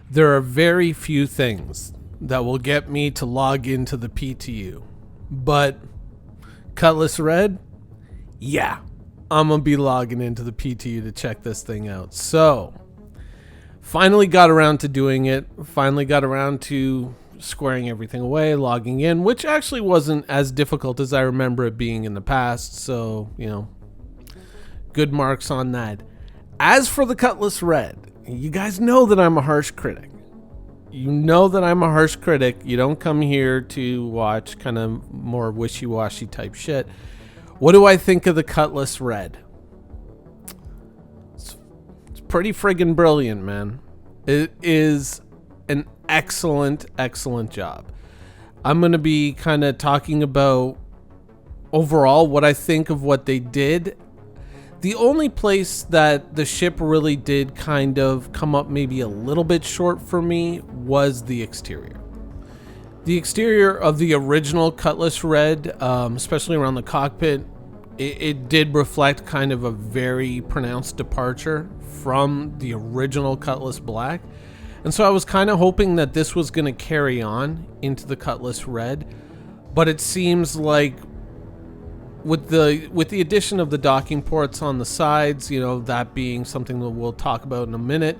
There are very few things that will get me to log into the PTU. But Cutlass Red, yeah, I'm going to be logging into the PTU to check this thing out. So, finally got around to doing it. Finally got around to squaring everything away, logging in, which actually wasn't as difficult as I remember it being in the past. So, good marks on that. As for the Cutlass Red, you guys know that I'm a harsh critic. You know that I'm a harsh critic. You don't come here to watch kind of more wishy-washy type shit. What do I think of the Cutlass Red? It's pretty friggin' brilliant, man. It is an excellent job. I'm going to be kind of talking about overall what I think of what they did. The only place that the ship really did kind of come up maybe a little bit short for me was the exterior. The exterior of the original Cutlass Red, especially around the cockpit, it did reflect kind of a very pronounced departure from the original Cutlass Black. And so I was kind of hoping that this was going to carry on into the Cutlass Red. But it seems like with the addition of the docking ports on the sides, that being something that we'll talk about in a minute,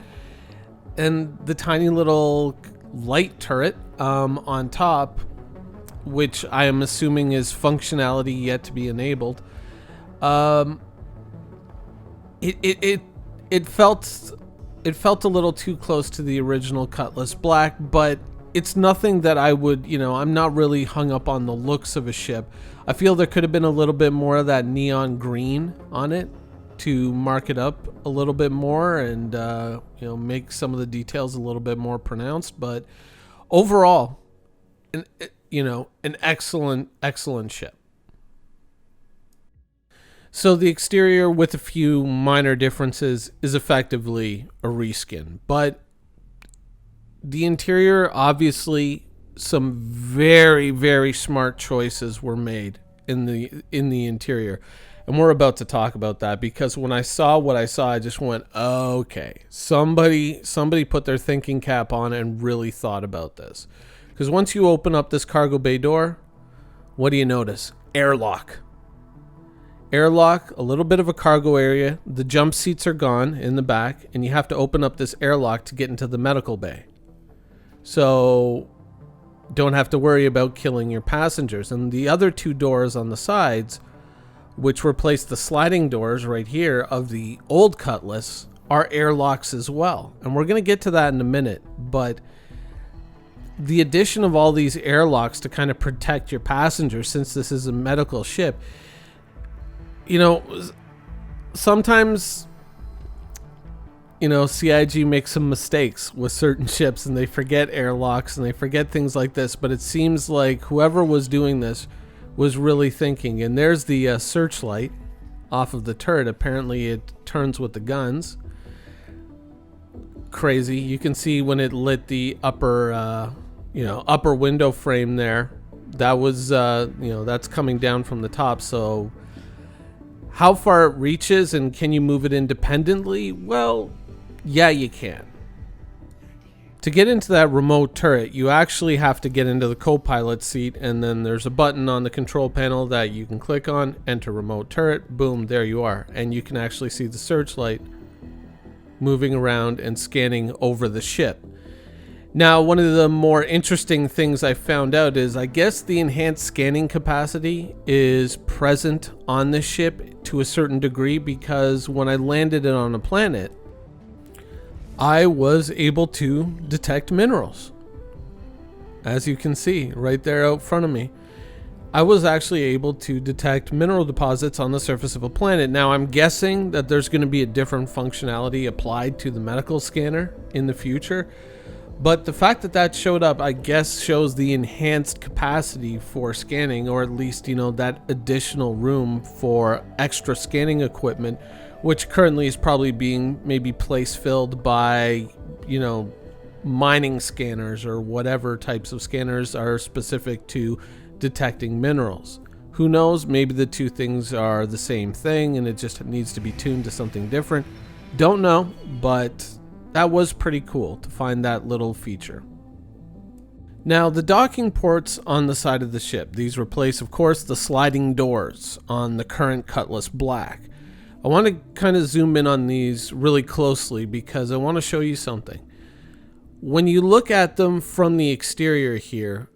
and the tiny little light turret on top, which I am assuming is functionality yet to be enabled, it felt a little too close to the original Cutlass Black, but it's nothing that I would, I'm not really hung up on the looks of a ship. I feel there could have been a little bit more of that neon green on it to mark it up a little bit more and, make some of the details a little bit more pronounced. But overall, an excellent ship. So the exterior, with a few minor differences, is effectively a reskin. But the interior, obviously, some very, very smart choices were made in the interior. And we're about to talk about that, because when I saw what I saw, I just went, okay, somebody put their thinking cap on and really thought about this. Because once you open up this cargo bay door, what do you notice? Airlock, a little bit of a cargo area. The jump seats are gone in the back, and you have to open up this airlock to get into the medical bay. So don't have to worry about killing your passengers. And the other two doors on the sides, which replace the sliding doors right here of the old Cutlass, are airlocks as well. And we're going to get to that in a minute. But the addition of all these airlocks to kind of protect your passengers, since this is a medical ship, sometimes CIG makes some mistakes with certain ships, and they forget airlocks and they forget things like this. But it seems like whoever was doing this was really thinking. And there's the searchlight off of the turret. Apparently it turns with the guns. Crazy. You can see when it lit the upper window frame there. That was, that's coming down from the top. So how far it reaches and can you move it independently? Well, yeah, you can. To get into that remote turret, you actually have to get into the co-pilot seat, and then there's a button on the control panel that you can click on, enter remote turret, boom, there you are. And you can actually see the searchlight moving around and scanning over the ship. Now, one of the more interesting things I found out is, I guess the enhanced scanning capacity is present on this ship to a certain degree, because when I landed it on a planet, I was able to detect minerals. As you can see right there out front of me, I was actually able to detect mineral deposits on the surface of a planet. Now, I'm guessing that there's going to be a different functionality applied to the medical scanner in the future. But the fact that that showed up, I guess, shows the enhanced capacity for scanning, or at least, that additional room for extra scanning equipment, which currently is probably being maybe filled by, mining scanners or whatever types of scanners are specific to detecting minerals. Who knows? Maybe the two things are the same thing and it just needs to be tuned to something different. Don't know, but that was pretty cool to find that little feature. Now, the docking ports on the side of the ship, these replace, of course, the sliding doors on the current Cutlass Black. I want to kind of zoom in on these really closely because I want to show you something. When you look at them from the exterior here,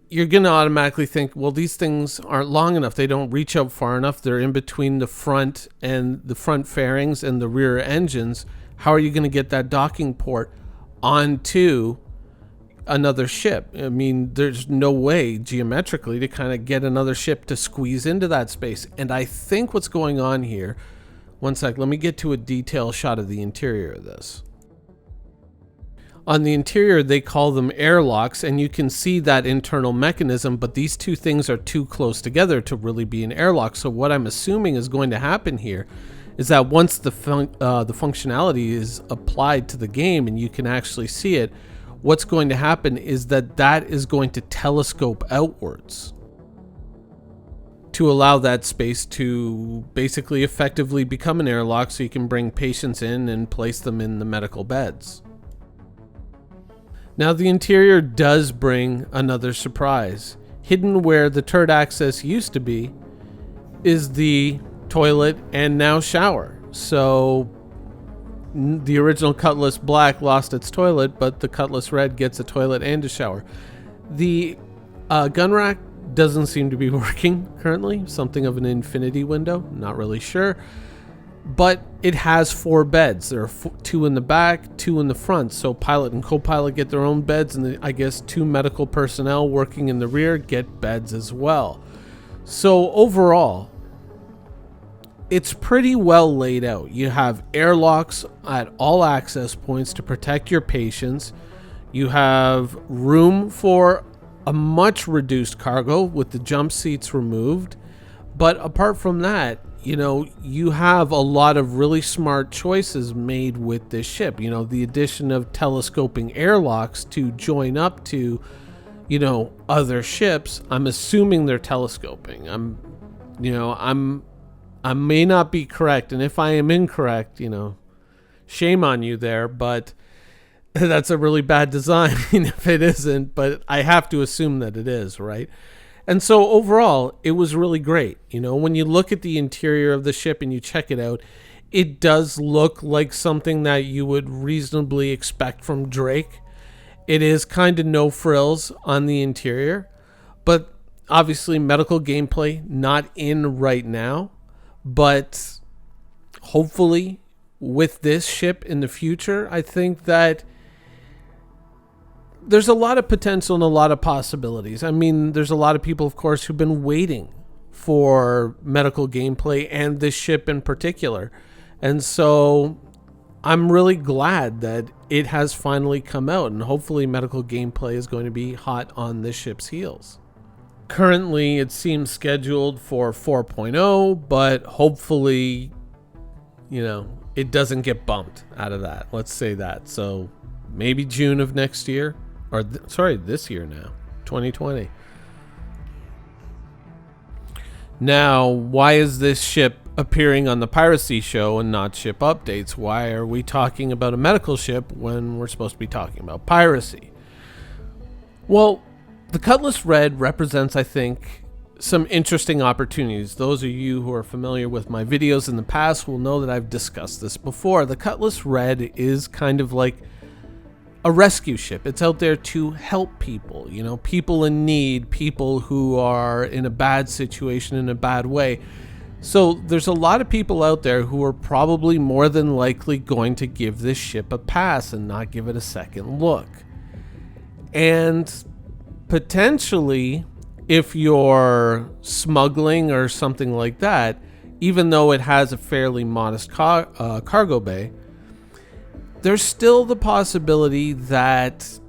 you're going to automatically think, well, these things aren't long enough. They don't reach out far enough. They're in between the front and the front fairings and the rear engines. How are you going to get that docking port onto another ship? I mean, there's no way geometrically to kind of get another ship to squeeze into that space. And I think what's going on here, one sec, let me get to a detail shot of the interior of this. On the interior, they call them airlocks, and you can see that internal mechanism, but these two things are too close together to really be an airlock. So what I'm assuming is going to happen here is that once the functionality is applied to the game and you can actually see it, what's going to happen is that is going to telescope outwards to allow that space to basically effectively become an airlock so you can bring patients in and place them in the medical beds. Now, the interior does bring another surprise. Hidden where the turret access used to be is the toilet and now shower. So the original Cutlass Black lost its toilet, but the Cutlass Red gets a toilet and a shower. The gun rack doesn't seem to be working currently. Something of an infinity window, not really sure. But it has 4 beds. There are 2 in the back, 2 in the front. So pilot and co-pilot get their own beds, and I guess 2 medical personnel working in the rear get beds as well. So overall, it's pretty well laid out. You have airlocks at all access points to protect your patients. You have room for a much reduced cargo with the jump seats removed. But apart from that, you know, you have a lot of really smart choices made with this ship. You know, the addition of telescoping airlocks to join up to, you know, other ships. I'm assuming they're telescoping. I may not be correct, and if I am incorrect, you know, shame on you there, but that's a really bad design if it isn't, but I have to assume that it is, right? And so overall, it was really great. You know, when you look at the interior of the ship and you check it out, it does look like something that you would reasonably expect from Drake. It is kind of no frills on the interior, but obviously medical gameplay not in right now, but hopefully with this ship in the future, I think that there's a lot of potential and a lot of possibilities. I mean, there's a lot of people, of course, who've been waiting for medical gameplay and this ship in particular. And so I'm really glad that it has finally come out, and hopefully medical gameplay is going to be hot on this ship's heels. Currently, it seems scheduled for 4.0, but hopefully, you know, it doesn't get bumped out of that. Let's say that. So maybe June of next year. Or, this year now, 2020. Now, why is this ship appearing on the Piracy Show and not ship updates? Why are we talking about a medical ship when we're supposed to be talking about piracy? Well, the Cutlass Red represents, I think, some interesting opportunities. Those of you who are familiar with my videos in the past will know that I've discussed this before. The Cutlass Red is kind of like a rescue ship. It's out there to help people, you know, people in need, people who are in a bad situation, in a bad way. So there's a lot of people out there who are probably more than likely going to give this ship a pass and not give it a second look. And potentially, if you're smuggling or something like that, even though it has a fairly modest cargo bay, there's still the possibility that,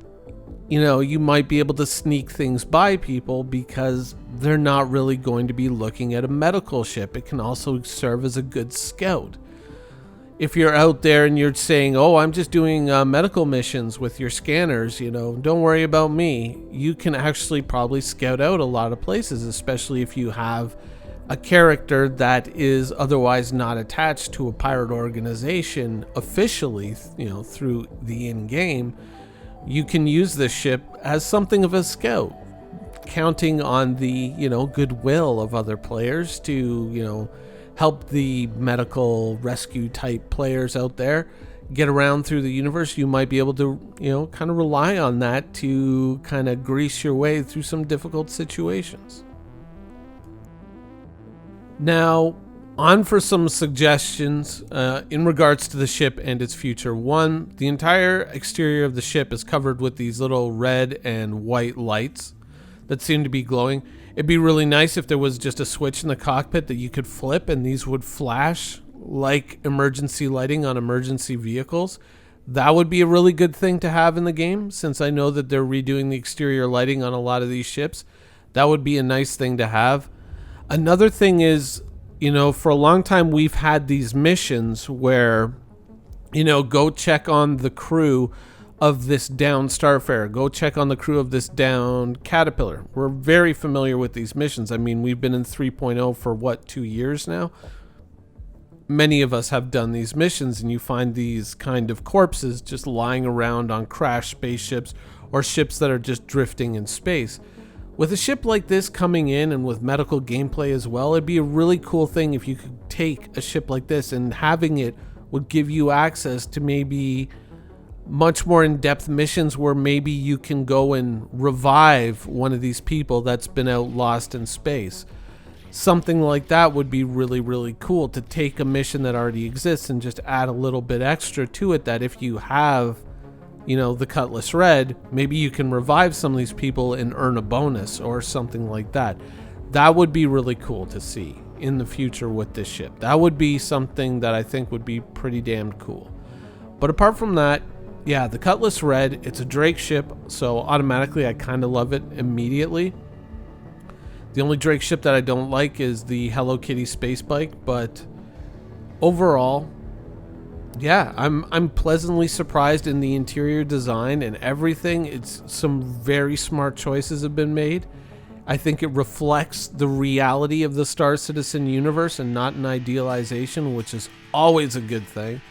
you know, you might be able to sneak things by people because they're not really going to be looking at a medical ship. It can also serve as a good scout. If you're out there and you're saying, oh, I'm just doing medical missions with your scanners, you know, don't worry about me, you can actually probably scout out a lot of places, especially if you have a character that is otherwise not attached to a pirate organization officially, through the in-game, you can use this ship as something of a scout, counting on the, goodwill of other players to, help the medical rescue type players out there get around through the universe. You might be able to, kind of rely on that to kind of grease your way through some difficult situations. Now, on for some suggestions in regards to the ship and its future. One, the entire exterior of the ship is covered with these little red and white lights that seem to be glowing. It'd be really nice if there was just a switch in the cockpit that you could flip and these would flash like emergency lighting on emergency vehicles. That would be a really good thing to have in the game, since I know that they're redoing the exterior lighting on a lot of these ships. That would be a nice thing to have. Another thing is, for a long time we've had these missions where, go check on the crew of this down Starfarer, go check on the crew of this down Caterpillar. We're very familiar with these missions. I mean, we've been in 3.0 for 2 years now? Many of us have done these missions, and you find these kind of corpses just lying around on crashed spaceships or ships that are just drifting in space. With a ship like this coming in and with medical gameplay as well, it'd be a really cool thing if you could take a ship like this, and having it would give you access to maybe much more in-depth missions where maybe you can go and revive one of these people that's been out lost in space. Something like that would be really, really cool, to take a mission that already exists and just add a little bit extra to it, that if you have, the Cutlass Red, maybe you can revive some of these people and earn a bonus or something like that. That would be really cool to see in the future with this ship. That would be something that I think would be pretty damn cool. But apart from that, yeah, the Cutlass Red, it's a Drake ship, so automatically I kind of love it immediately. The only Drake ship that I don't like is the Hello Kitty space bike, but overall, yeah, I'm pleasantly surprised in the interior design and everything. It's some very smart choices have been made. I think it reflects the reality of the Star Citizen universe and not an idealization, which is always a good thing.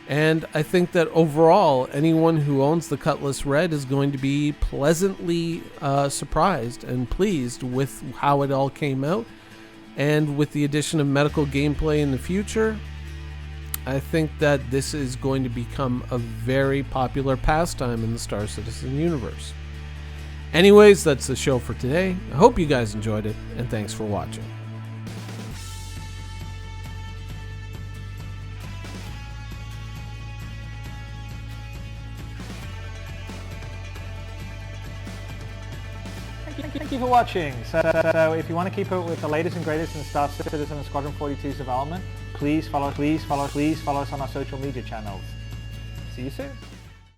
And I think that overall, anyone who owns the Cutlass Red is going to be pleasantly surprised and pleased with how it all came out. And with the addition of medical gameplay in the future, I think that this is going to become a very popular pastime in the Star Citizen universe. Anyways, that's the show for today. I hope you guys enjoyed it, and thanks for watching. Thank you for watching. So if you want to keep up with the latest and greatest in Star Citizen and Squadron 42's development, please follow us on our social media channels. See you soon.